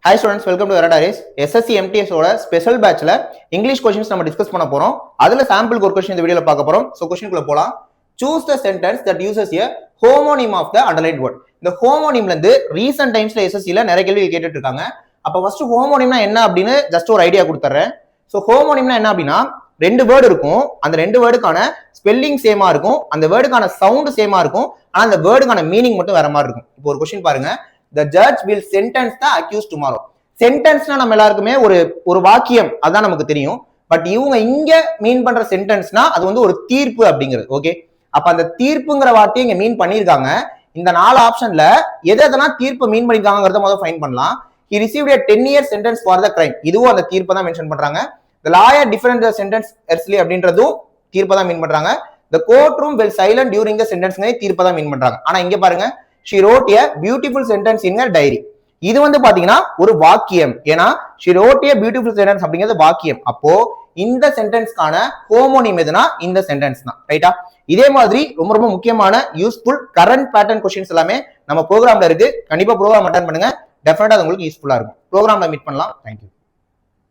Hi students, welcome to Veradaris. SSC MTS ஓட special பேட்ச்ல English questions நம்ம discuss பண்ண போறோம். அதுல சாம்பிளுக்கு ஒரு क्वेश्चन இந்த வீடியோல பார்க்க போறோம். சோ क्वेश्चनக்குள்ள போலாம். Choose the sentence that uses a homonym of the underlined word. இந்த homonymல இருந்து recent timesல SSCல நிறைய கேள்வி கேட்டுட்டு இருக்காங்க. அப்ப ஃபர்ஸ்ட் homonymனா என்ன அப்படினு ஜஸ்ட் ஒரு ஐடியா கொடுத்துறேன். சோ homonymனா என்ன அப்படினா ரெண்டு வேர்ட் இருக்கும். அந்த ரெண்டு வேர்டுக்கான ஸ்பெல்லிங் சேமா இருக்கும். அந்த வேர்டுக்கான சவுண்ட் சேமா இருக்கும். ஆனா அந்த வேர்டுக்கான மீனிங் மட்டும் வேற மாதிரி இருக்கும். இப்போ ஒரு क्वेश्चन பாருங்க. The judge will sentence the accused tomorrow. சென்டென்ஸ்னா நம்ம எல்லாருக்குமே ஒரு வாக்கியம் அதான் நமக்கு தெரியும். பட் இவங்க இங்க மீன் பண்ற சென்டென்ஸ்னா அது வந்து ஒரு தீர்ப்பு அப்படிங்கிறது. ஓகே, அப்ப அந்த தீர்ப்புங்கிற வார்த்தையை இங்க மீன் பண்ணிருக்காங்க. இந்த 4 ஆப்ஷன்ல எதெல்லாம் தீர்ப்பு மீன் பண்ணிருக்காங்கிறத முதல்ல ஃபைண்ட் பண்ணலாம். He received a 10 year sentence for the crime. இதுவும் அந்த தீர்ப்பை தான் மென்ஷன் பண்றாங்க. The lawyer different the sentence early அப்படின்றதும் தீர்ப்பை தான் மீன் பண்றாங்க. The courtroom will silent during the sentence தீர்ப்பை தான் மீன் பண்றாங்க. ஆனா இங்க பாருங்க, she wrote a beautiful sentence in her diary. இது வந்து பாத்தீங்கன்னா ஒரு வாக்கியம். ஏன்னா she wrote a beautiful sentence அப்படிங்கிறது வாக்கியம். அப்போ இந்த சென்டென்ஸ்க்கான ஹோமோனிம் எதுனா இந்த சென்டென்ஸ் தான். ரைட்டா? இதே மாதிரி ரொம்ப ரொம்ப முக்கியமான யூஸ்ஃபுல் கரண்ட் பேட்டர்ன் क्वेश्चंस எல்லாமே நம்ம ப்ரோக்ராம்ல இருக்கு. கண்டிப்பா ப்ரோக்ராம் அட்டெண்ட் பண்ணுங்க. டெஃபினட்டா அது உங்களுக்கு யூஸ்ஃபுல்லா இருக்கும். ப்ரோக்ராம்ல மீட் பண்ணலாம். தேங்க்யூ.